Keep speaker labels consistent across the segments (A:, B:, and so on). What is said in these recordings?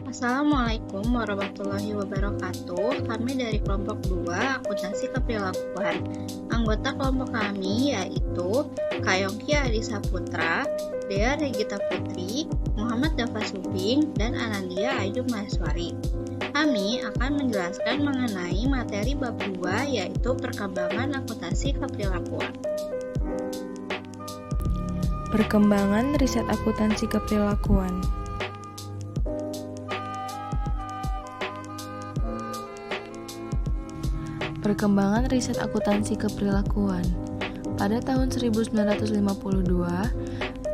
A: Assalamualaikum warahmatullahi wabarakatuh. Kami dari kelompok 2 akuntansi keperilakuan. Anggota kelompok kami yaitu Kayongki Adisa Putra, Dea Regita Putri, Muhammad Dafa Subing, dan Anandia Ayu Maheswari. Kami akan menjelaskan mengenai materi bab 2 yaitu perkembangan akuntansi keperilakuan.
B: Perkembangan riset akuntansi keperilakuan. Perkembangan riset akuntansi keperilakuan. Pada tahun 1952,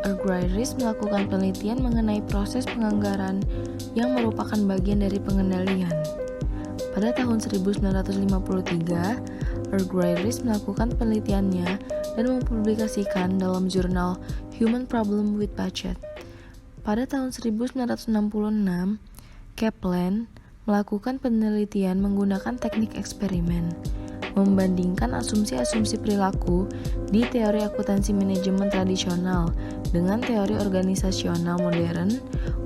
B: Argyris melakukan penelitian mengenai proses penganggaran yang merupakan bagian dari pengendalian. Pada tahun 1953, Argyris melakukan penelitiannya dan mempublikasikan dalam jurnal Human Problem with Budget. Pada tahun 1966, Kaplan melakukan penelitian menggunakan teknik eksperimen, membandingkan asumsi-asumsi perilaku di teori akuntansi manajemen tradisional dengan teori organisasional modern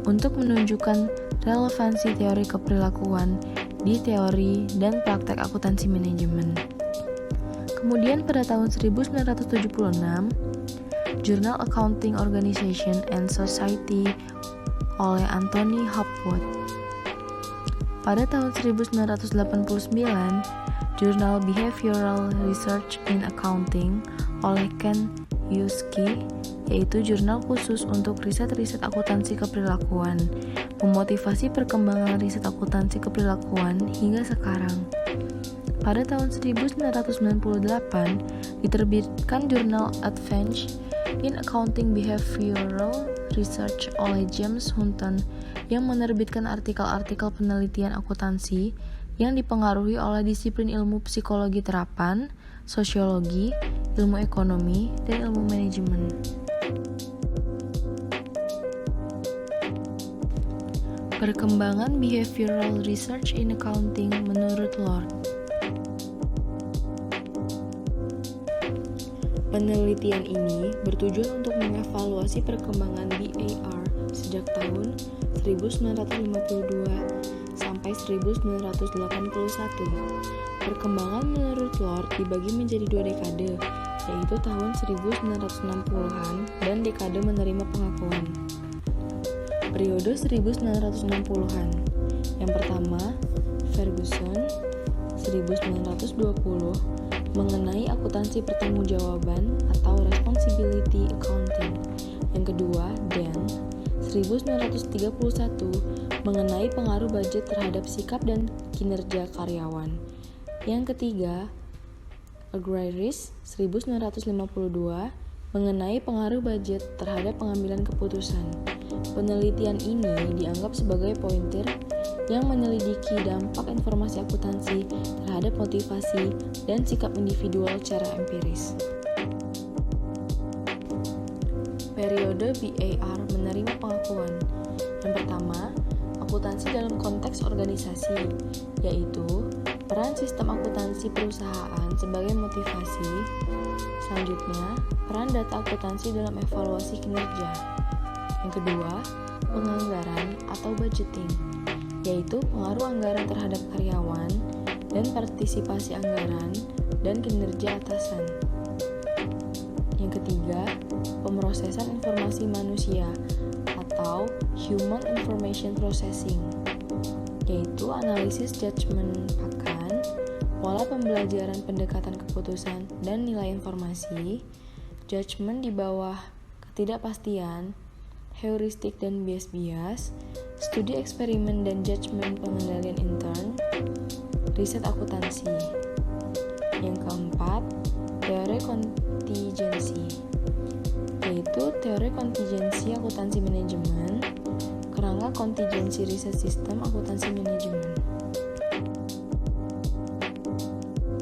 B: untuk menunjukkan relevansi teori keperilakuan di teori dan praktek akuntansi manajemen. Kemudian pada tahun 1976, Journal Accounting Organization and Society oleh Anthony Hopwood. Pada tahun 1989, Jurnal Behavioral Research in Accounting oleh Ken Yuski, yaitu jurnal khusus untuk riset-riset akuntansi keperilakuan, memotivasi perkembangan riset akuntansi keperilakuan hingga sekarang. Pada tahun 1998, diterbitkan jurnal Advance in Accounting Behavioral Research oleh James Hunton yang menerbitkan artikel-artikel penelitian akuntansi yang dipengaruhi oleh disiplin ilmu psikologi terapan, sosiologi, ilmu ekonomi, dan ilmu manajemen. Perkembangan behavioral research in accounting menurut Lord. Penelitian ini bertujuan untuk mengevaluasi perkembangan BAR sejak tahun 1952 sampai 1981. Perkembangan menurut Lord dibagi menjadi 2 dekade, yaitu tahun 1960-an dan dekade menerima pengakuan. Periode 1960-an. Yang pertama, Ferguson 1920 mengenai akuntansi pertanggungjawaban atau responsibility accounting. Yang kedua, Dan 1931 mengenai pengaruh budget terhadap sikap dan kinerja karyawan. Yang ketiga, Argyris 1952 mengenai pengaruh budget terhadap pengambilan keputusan. Penelitian ini dianggap sebagai pointer yang menyelidiki dampak informasi akuntansi terhadap motivasi dan sikap individual secara empiris. Periode BAR menerima pengakuan. Yang pertama, akuntansi dalam konteks organisasi, yaitu peran sistem akuntansi perusahaan sebagai motivasi. Selanjutnya, peran data akuntansi dalam evaluasi kinerja. Yang kedua, penganggaran atau budgeting, yaitu pengaruh anggaran terhadap karyawan dan partisipasi anggaran dan kinerja atasan. Yang ketiga, pemrosesan informasi manusia atau Human Information Processing, yaitu analisis judgement pakan, pola pembelajaran pendekatan keputusan dan nilai informasi, judgement di bawah ketidakpastian, heuristik dan bias-bias, studi eksperimen dan judgement pengendalian intern, riset akuntansi. Yang keempat, teori kontingensi, yaitu teori kontingensi akuntansi manajemen, kerangka kontingensi riset sistem akuntansi manajemen.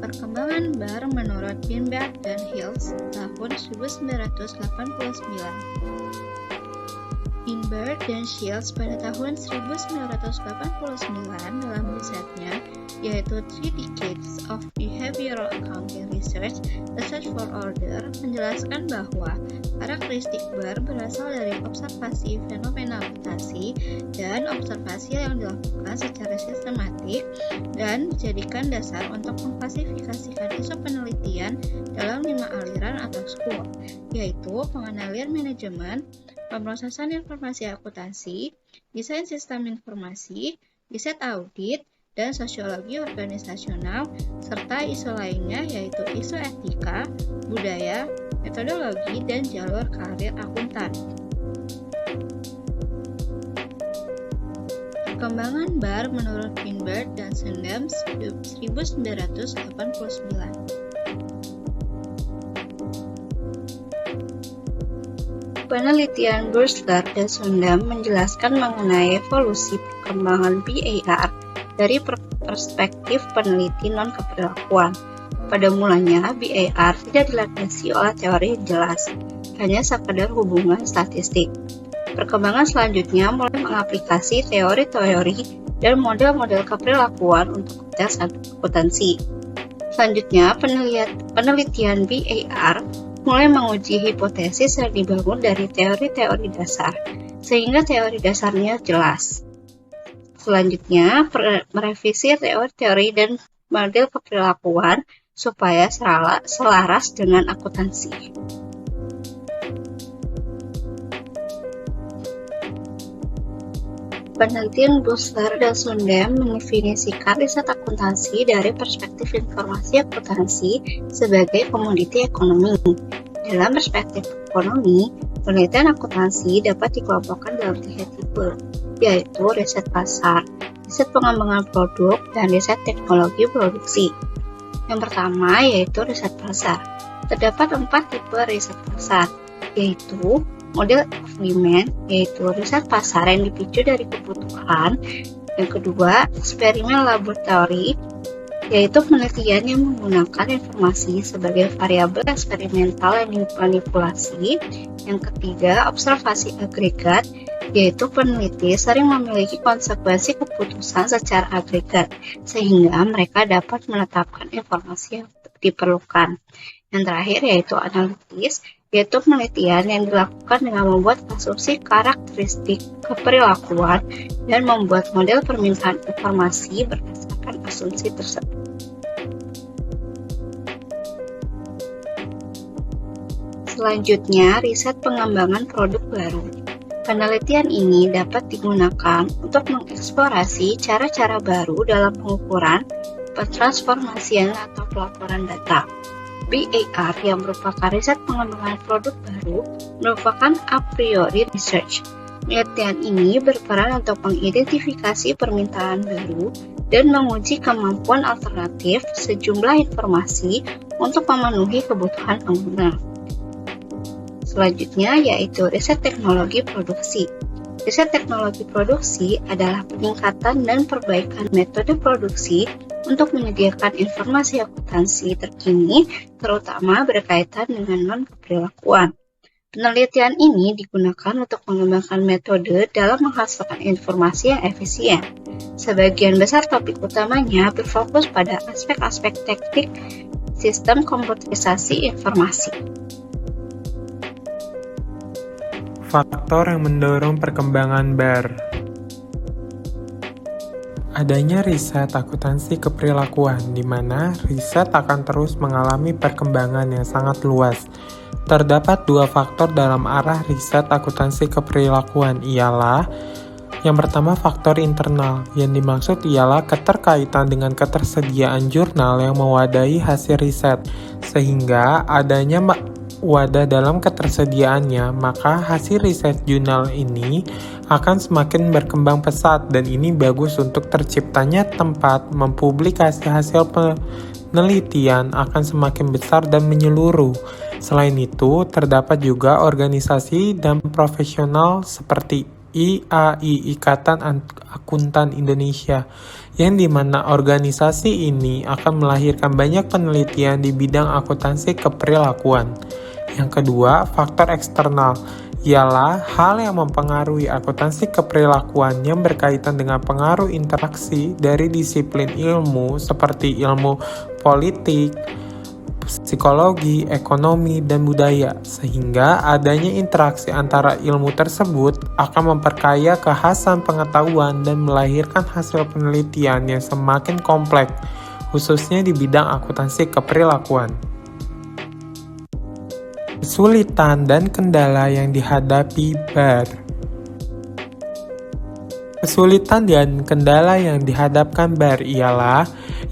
A: Perkembangan BAR menurut Binberg dan Hills tahun 1989. In Finberg dan Shields pada tahun 1989 dalam risetnya, yaitu Three Decades of Behavioral Accounting Research, The Search for Order, menjelaskan bahwa karakteristik bar berasal dari observasi fenomena akutasi dan observasi yang dilakukan secara sistematik dan dijadikan dasar untuk mengklasifikasikan isu penelitian dalam 5 aliran atau school, yaitu pengendalian manajemen, pemrosesan informasi akuntansi, desain sistem informasi, riset audit, dan sosiologi organisasional, serta isu lainnya yaitu isu etika, budaya, metodologi, dan jalur karir akuntan. Perkembangan bar menurut Finberg dan Sundem 1989. Penelitian Bursler dan Sundem menjelaskan mengenai evolusi perkembangan BAR dari perspektif peneliti non-keperlakuan. Pada mulanya, BAR tidak dilandasi oleh teori yang jelas, hanya sekadar hubungan statistik. Perkembangan selanjutnya mulai mengaplikasi teori-teori dan model-model keperilakuan untuk tes akuntansi. Selanjutnya, penelitian BAR mulai menguji hipotesis yang dibangun dari teori-teori dasar, sehingga teori dasarnya jelas. Selanjutnya, merevisi teori-teori dan model keperilakuan supaya selaras dengan akuntansi. Penelitian Bursler dan Sundem mendefinisikan riset akuntansi dari perspektif informasi akuntansi sebagai komoditi ekonomi. Dalam perspektif ekonomi, penelitian akuntansi dapat dikelompokkan dalam 3 tipe, yaitu riset pasar, riset pengembangan produk, dan riset teknologi produksi. Yang pertama yaitu riset pasar. Terdapat 4 tipe riset pasar, yaitu model of demand, yaitu riset pasar yang dipicu dari kebutuhan. Yang kedua, eksperimen laboratori, yaitu penelitian yang menggunakan informasi sebagai variabel eksperimental yang dimanipulasi. Yang ketiga, observasi agregat, yaitu peneliti sering memiliki konsekuensi keputusan secara agregat, sehingga mereka dapat menetapkan informasi yang diperlukan. Yang terakhir yaitu analitis, yaitu penelitian yang dilakukan dengan membuat asumsi karakteristik keperilakuan dan membuat model permintaan informasi berdasarkan asumsi tersebut. Selanjutnya, riset pengembangan produk baru. Penelitian ini dapat digunakan untuk mengeksplorasi cara-cara baru dalam pengukuran, pentransformasian, atau pelaporan data. BAR yang merupakan riset pengembangan produk baru merupakan a priori research. Penelitian ini berperan untuk mengidentifikasi permintaan baru dan menguji kemampuan alternatif sejumlah informasi untuk memenuhi kebutuhan pengguna. Selanjutnya yaitu riset teknologi produksi. Riset teknologi produksi adalah peningkatan dan perbaikan metode produksi untuk menyediakan informasi akuntansi terkini, terutama berkaitan dengan non-keperilakuan. Penelitian ini digunakan untuk mengembangkan metode dalam menghasilkan informasi yang efisien. Sebagian besar topik utamanya berfokus pada aspek-aspek teknik sistem komputerisasi informasi.
C: Faktor yang mendorong perkembangan BAR. Adanya riset akuntansi keperilakuan, di mana riset akan terus mengalami perkembangan yang sangat luas. Terdapat 2 faktor dalam arah riset akuntansi keperilakuan, ialah yang pertama faktor internal, yang dimaksud ialah keterkaitan dengan ketersediaan jurnal yang mewadahi hasil riset, sehingga adanya wadah dalam ketersediaannya, maka hasil riset jurnal ini akan semakin berkembang pesat dan ini bagus untuk terciptanya tempat mempublikasi hasil penelitian akan semakin besar dan menyeluruh. Selain itu, terdapat juga organisasi dan profesional seperti IAI, Ikatan Akuntan Indonesia, yang dimana organisasi ini akan melahirkan banyak penelitian di bidang akuntansi keperilakuan. Yang kedua, faktor eksternal, ialah hal yang mempengaruhi akuntansi keperilakuan yang berkaitan dengan pengaruh interaksi dari disiplin ilmu seperti ilmu politik, psikologi, ekonomi, dan budaya, sehingga adanya interaksi antara ilmu tersebut akan memperkaya kekhasan pengetahuan dan melahirkan hasil penelitian yang semakin kompleks, khususnya di bidang akuntansi keperilakuan. Kesulitan dan kendala yang dihadapi BAR. Kesulitan dan kendala yang dihadapkan BAR ialah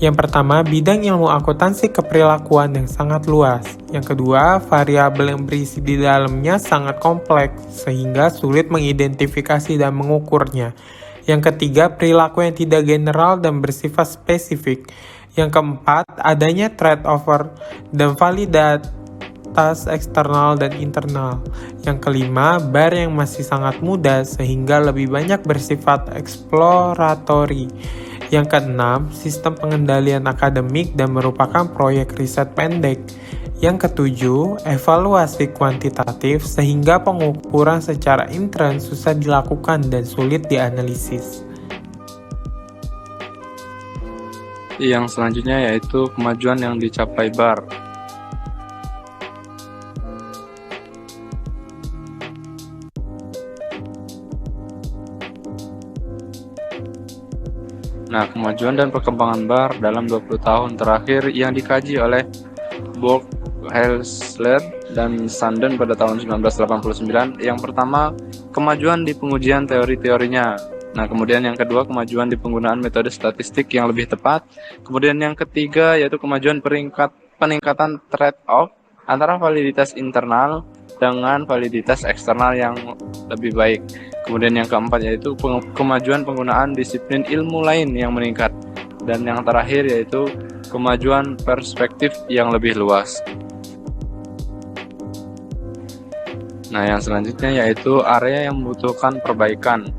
C: yang pertama, bidang ilmu akuntansi keperilakuan yang sangat luas. Yang kedua, variabel yang berisi di dalamnya sangat kompleks sehingga sulit mengidentifikasi dan mengukurnya. Yang ketiga, perilaku yang tidak general dan bersifat spesifik. Yang keempat, adanya trade-off dan validitas eksternal dan internal. Yang kelima, BAR yang masih sangat muda sehingga lebih banyak bersifat eksploratory. Yang keenam, sistem pengendalian akademik dan merupakan proyek riset pendek. Yang ketujuh, evaluasi kuantitatif sehingga pengukuran secara intern susah dilakukan dan sulit dianalisis.
D: Yang selanjutnya yaitu kemajuan yang dicapai BAR. Nah, kemajuan dan perkembangan BAR dalam 20 tahun terakhir yang dikaji oleh Burghalter dan Sanden pada tahun 1989. Yang pertama, kemajuan di pengujian teori-teorinya. Nah, kemudian yang kedua, kemajuan di penggunaan metode statistik yang lebih tepat. Kemudian yang ketiga, yaitu kemajuan peningkatan trade-off antara validitas internal dengan validitas eksternal yang lebih baik. Kemudian yang keempat yaitu kemajuan penggunaan disiplin ilmu lain yang meningkat. Dan yang terakhir yaitu kemajuan perspektif yang lebih luas. Nah, yang selanjutnya yaitu area yang membutuhkan perbaikan.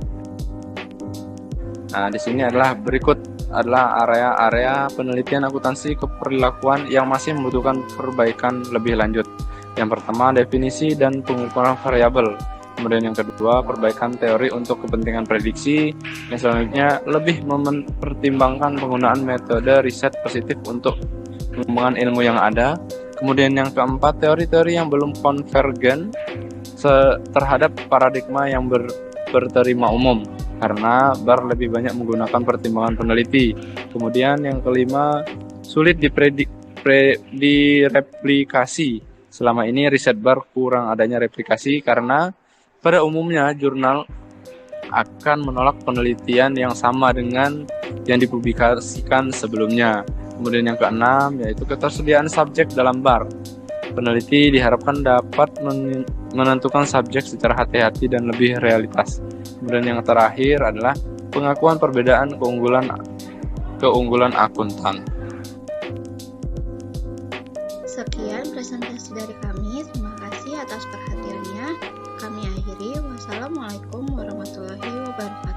D: Nah, di sini berikut adalah area-area penelitian akuntansi keperilakuan yang masih membutuhkan perbaikan lebih lanjut. Yang pertama, definisi dan pengukuran variabel. Kemudian yang kedua, perbaikan teori untuk kepentingan prediksi. Yang selanjutnya, lebih mempertimbangkan penggunaan metode riset positif untuk pengembangan ilmu yang ada. Kemudian yang keempat, teori-teori yang belum konvergen terhadap paradigma yang berterima umum, karena BAR lebih banyak menggunakan pertimbangan peneliti. Kemudian yang kelima, sulit direplikasi. Selama ini riset BAR kurang adanya replikasi karena pada umumnya jurnal akan menolak penelitian yang sama dengan yang dipublikasikan sebelumnya. Kemudian yang keenam yaitu ketersediaan subjek dalam BAR. Peneliti diharapkan dapat menentukan subjek secara hati-hati dan lebih realitas. Kemudian yang terakhir adalah pengakuan perbedaan keunggulan akuntan.
A: Sekian presentasi dari kami. Terima kasih atas perhatiannya. Kami akhiri. Wassalamualaikum warahmatullahi wabarakatuh.